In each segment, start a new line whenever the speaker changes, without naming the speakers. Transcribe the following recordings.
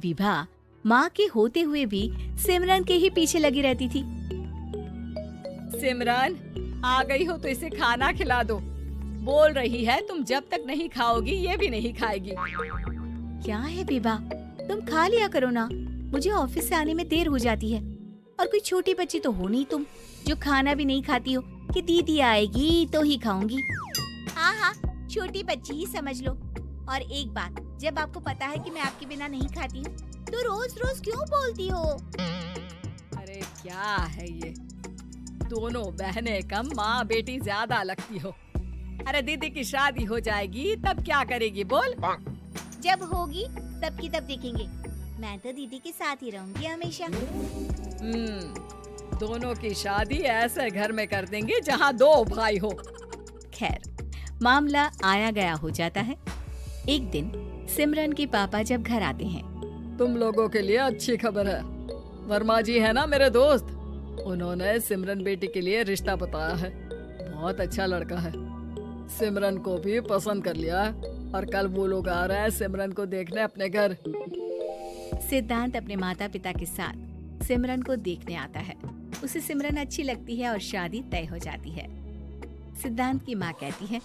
विभा माँ के होते हुए भी सिमरन के ही पीछे लगी रहती थी।
सिमरन, आ गई हो तो इसे खाना खिला दो। बोल रही है तुम जब तक नहीं खाओगी ये भी नहीं खाएगी।
क्या है विभा, तुम खा लिया करो ना, मुझे ऑफिस से आने में देर हो जाती है। और कोई छोटी बच्ची तो हो नहीं तुम जो खाना भी नहीं खाती हो कि दीदी आएगी तो ही खाऊंगी। हाँ, छोटी बच्ची ही समझ लो। और एक बात, जब आपको पता है कि मैं आपके बिना नहीं खाती हूँ तो रोज रोज क्यों बोलती हो?
अरे क्या है ये, दोनों बहनें कम माँ बेटी ज्यादा लगती हो। अरे दीदी की शादी हो जाएगी तब क्या करेगी बोल?
जब होगी तब की तब देखेंगे। मैं तो दीदी के साथ ही रहूंगी हमेशा।
दोनों की शादी ऐसे घर में कर देंगे जहाँ दो भाई हो।
खैर, मामला आया गया हो जाता है। एक दिन सिमरन के पापा जब घर आते हैं,
तुम लोगों के लिए अच्छी खबर है। वर्मा जी है ना मेरे दोस्त, उन्होंने सिमरन बेटी के लिए रिश्ता बताया है। बहुत अच्छा लड़का है, सिमरन को भी पसंद कर लिया है और कल वो लोग आ रहे हैं सिमरन को देखने अपने घर।
सिद्धांत अपने माता पिता के साथ सिमरन को देखने आता है। उसे सिमरन अच्छी लगती है और शादी तय हो जाती है। सिद्धांत की माँ कहती है,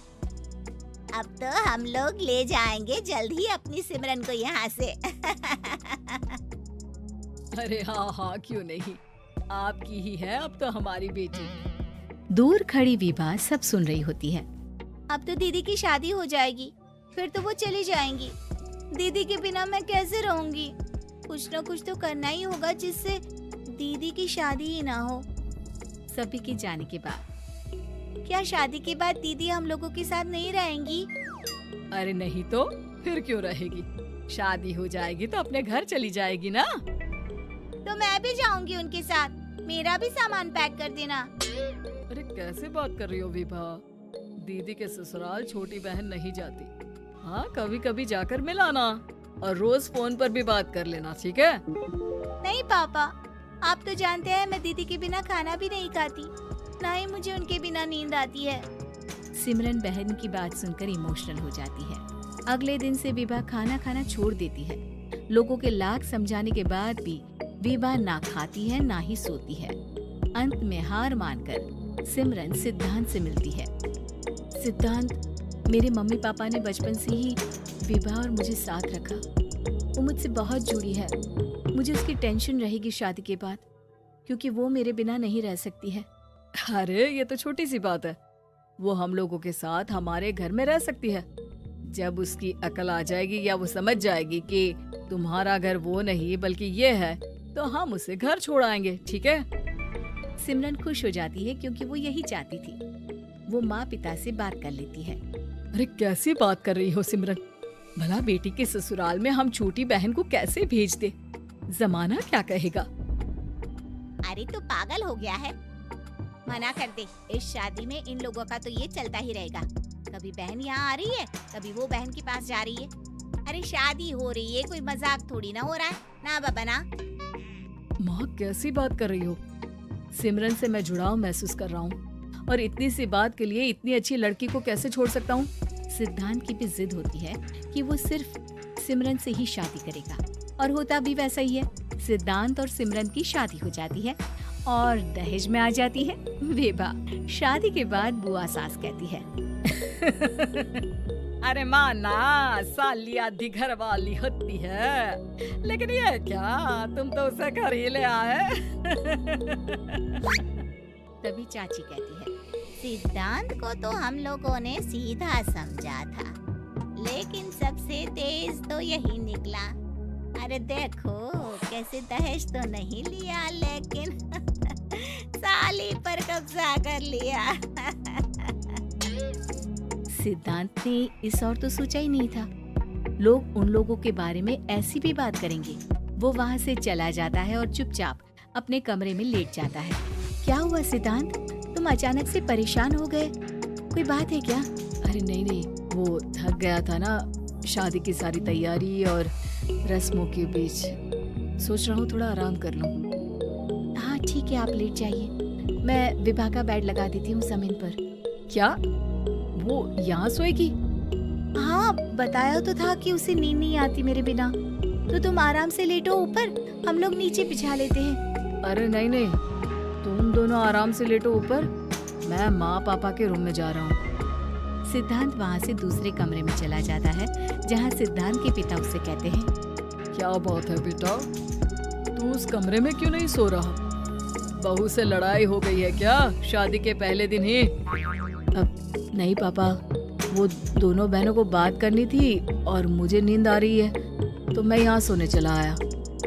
अब तो हम लोग ले जाएंगे जल्द ही अपनी सिमरन को यहाँ से।
अरे हाँ, क्यों नहीं, आपकी ही है अब तो हमारी बेटी।
दूर खड़ी विभा सब सुन रही होती है। अब तो दीदी की शादी हो जाएगी, फिर तो वो चली जाएंगी। दीदी के बिना मैं कैसे रहूंगी? कुछ न कुछ तो करना ही होगा जिससे दीदी की शादी ही ना हो। सभी के जाने के बाद क्या शादी के बाद दीदी हम लोगों के साथ नहीं रहेंगी?
अरे नहीं तो फिर क्यों रहेगी? शादी हो जाएगी तो अपने घर चली जाएगी ना।
तो मैं भी जाऊंगी उनके साथ, मेरा भी सामान पैक कर देना।
अरे कैसे बात कर रही हो विभा, दीदी के ससुराल छोटी बहन नहीं जाती। हाँ, कभी कभी जाकर मिलाना और रोज फोन पर भी बात कर लेना, ठीक है?
नहीं पापा, आप तो जानते हैं मैं दीदी के बिना खाना भी नहीं खाती, ना ही मुझे उनके बिना नींद आती है। सिमरन बहन की बात सुनकर इमोशनल हो जाती है। अगले दिन से विभा खाना खाना छोड़ देती है। लोगों के लाख समझाने के बाद भी विभा ना खाती है ना ही सोती है। अंत में हार मानकर सिमरन सिद्धांत से मिलती है। सिद्धांत, मेरे मम्मी पापा ने बचपन से ही विभा और मुझे साथ रखा। वो मुझसे बहुत जुड़ी है। मुझे उसकी टेंशन रहेगी शादी के बाद, क्योंकि वो मेरे बिना नहीं रह सकती है।
अरे ये तो छोटी सी बात है, वो हम लोगों के साथ हमारे घर में रह सकती है। जब उसकी अकल आ जाएगी या वो समझ जाएगी कि तुम्हारा घर वो नहीं बल्कि ये है, तो हम उसे घर छोड़ आएंगे, ठीक है?
सिमरन खुश हो जाती है क्योंकि वो यही चाहती थी। वो माँ पिता से बात कर लेती है।
अरे कैसी बात कर रही हो सिमरन, भला बेटी के ससुराल में हम छोटी बहन को कैसे भेज दे? जमाना क्या कहेगा?
अरे तो पागल हो गया है, मना कर दे। इस शादी में इन लोगों का तो ये चलता ही रहेगा। कभी बहन यहाँ आ रही है, कभी वो बहन के पास जा रही है। अरे शादी हो रही है, कोई मजाक थोड़ी ना हो रहा है ना बाबा ना।
माँ कैसी बात कर रही हो? सिमरन से मैं जुड़ाव महसूस कर रहा हूँ और इतनी सी बात के लिए इतनी अच्छी लड़की को कैसे छोड़ सकता हूँ?
सिद्धांत की भी जिद होती है कि वो सिर्फ सिमरन से ही शादी करेगा, और होता भी वैसा ही है। सिद्धांत और सिमरन की शादी हो जाती है और दहेज में आ जाती है विभा। शादी के बाद बुआ सास कहती है,
अरे माँ ना, साली आधी घर वाली होती है, लेकिन ये क्या, तुम तो उसे घर ही ले आए।
तभी चाची कहती है, सिद्धांत को तो हम लोगों ने सीधा समझा था, लेकिन सबसे तेज तो यही निकला। अरे देखो कैसे दहेज तो नहीं लिया, लेकिन साली पर कब्जा कर लिया। सिद्धांत ने इस और तो सोचा ही नहीं था, लोग उन लोगों के बारे में ऐसी भी बात करेंगे। वो वहाँ से चला जाता है और चुपचाप अपने कमरे में लेट जाता है। क्या हुआ सिद्धांत, तुम अचानक से परेशान हो गए? कोई बात है क्या?
अरे नहीं, वो थक गया था ना, शादी की सारी तैयारी और रस्मों के बीच सोच रहा हूँ थोड़ा आराम कर लूँ।
हाँ ठीक है, आप लेट जाइए, मैं विभा का बेड लगा देती हूँ जमीन पर।
क्या वो यहाँ सोएगी?
हाँ, बताया तो था कि उसे नींद नहीं आती मेरे बिना। तो तुम आराम से लेटो ऊपर, हम लोग नीचे बिछा लेते हैं।
अरे नहीं नहीं, तुम दोनों आराम से लेटो ऊपर, मैं माँ पापा के रूम में जा रहा हूँ।
सिद्धांत वहाँ से दूसरे कमरे में चला जाता है जहाँ सिद्धांत के पिता उसे कहते हैं,
क्या बात है बेटा, तू उस कमरे में क्यों नहीं सो रहा? बहू से लड़ाई हो गई है क्या शादी के पहले दिन ही?
अब नहीं पापा, वो दोनों बहनों को बात करनी थी और मुझे नींद आ रही है तो मैं यहाँ सोने चला आया।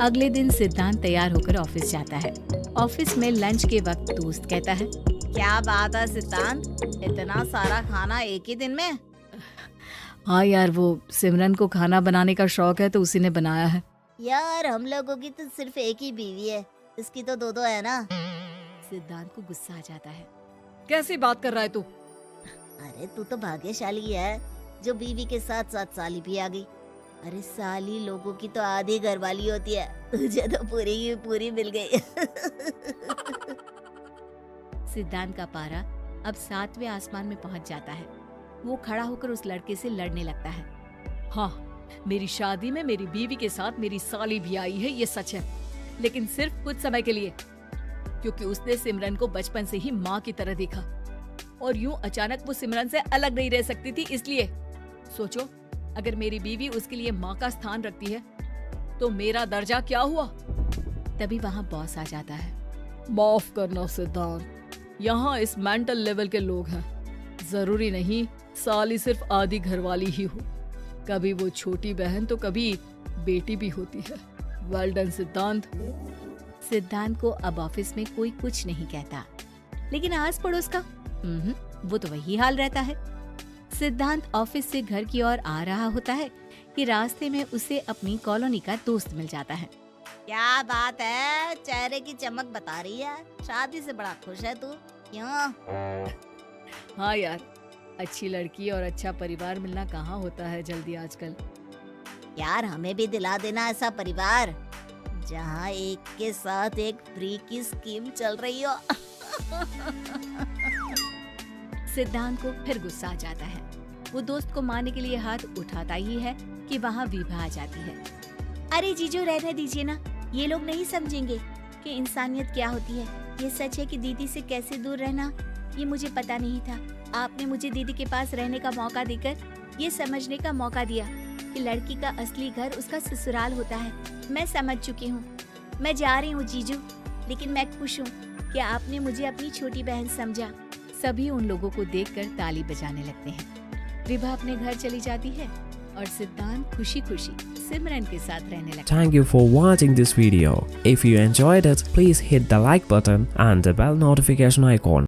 अगले दिन सिद्धांत तैयार होकर ऑफिस जाता है। ऑफिस में लंच के वक्त दोस्त कहता है, क्या बात है सिद्धांत, इतना सारा खाना एक ही दिन में?
हाँ यार, वो सिमरन को खाना बनाने का शौक है तो उसी ने बनाया है।
यार हम लोगों की तो सिर्फ एक ही बीवी है, इसकी तो दो है ना।
सिद्धांत को गुस्सा आ जाता है।
कैसी बात कर रहा है तू?
अरे तू तो भाग्यशाली है जो बीवी के साथ साथ साली भी आ गई। अरे साली लोगों की तो आधी घरवाली होती है, तुझे तो पूरी की पूरी मिल गई।
सिद्धांत का पारा अब 7वें आसमान में पहुंच जाता है। वो खड़ा होकर उस लड़के से लड़ने लगता है।
हाँ, मेरी शादी में मेरी बीवी के साथ मेरी साली भी आई है, ये सच है, लेकिन सिर्फ कुछ समय के लिए, क्योंकि उसने सिमरन को बचपन से ही माँ की तरह देखा और यूं अचानक वो सिमरन से अलग नहीं रह सकती थी। इसलिए सोचो, अगर मेरी बीवी उसके लिए माँ का स्थान रखती है तो मेरा दर्जा क्या हुआ?
तभी वहाँ बॉस आ जाता है।
माफ करना सिद्धांत, यहाँ इस मेंटल लेवल के लोग हैं, जरूरी नहीं साली सिर्फ आधी घरवाली ही हो, कभी वो छोटी बहन तो कभी बेटी भी होती है। वेल डन सिद्धांत।
सिद्धांत को अब ऑफिस में कोई कुछ नहीं कहता, लेकिन आस पड़ोस का वो तो वही हाल रहता है। सिद्धांत ऑफिस से घर की ओर आ रहा होता है कि रास्ते में उसे अपनी कॉलोनी का दोस्त मिल जाता है।
क्या बात है, चेहरे की चमक बता रही है, शादी से बड़ा खुश है तू, क्यों?
हाँ यार, अच्छी लड़की और अच्छा परिवार मिलना कहाँ होता है जल्दी आजकल।
यार हमें भी दिला देना ऐसा परिवार जहाँ एक के साथ एक फ्री की स्कीम चल रही हो।
सिद्धांत को फिर गुस्सा आ जाता है। वो दोस्त को मारने के लिए हाथ उठाता ही है कि वहाँ विभा आ जाती है। अरे जीजू, रहने दीजिए ना, ये लोग नहीं समझेंगे कि इंसानियत क्या होती है। ये सच है कि दीदी से कैसे दूर रहना, ये मुझे पता नहीं था। आपने मुझे दीदी के पास रहने का मौका देकर ये समझने का मौका दिया कि लड़की का असली घर उसका ससुराल होता है। मैं समझ चुकी हूँ, मैं जा रही हूँ जीजू, लेकिन मैं खुश हूँ कि आपने मुझे अपनी छोटी बहन समझा। सभी उन लोगों को देखकर ताली बजाने लगते हैं। विभा अपने घर चली जाती है और सिद्धांत खुशी खुशी सिमरन के साथ रहने लगता है।
Thank you for watching this video. If you enjoyed it, please hit the like button and the bell notification icon.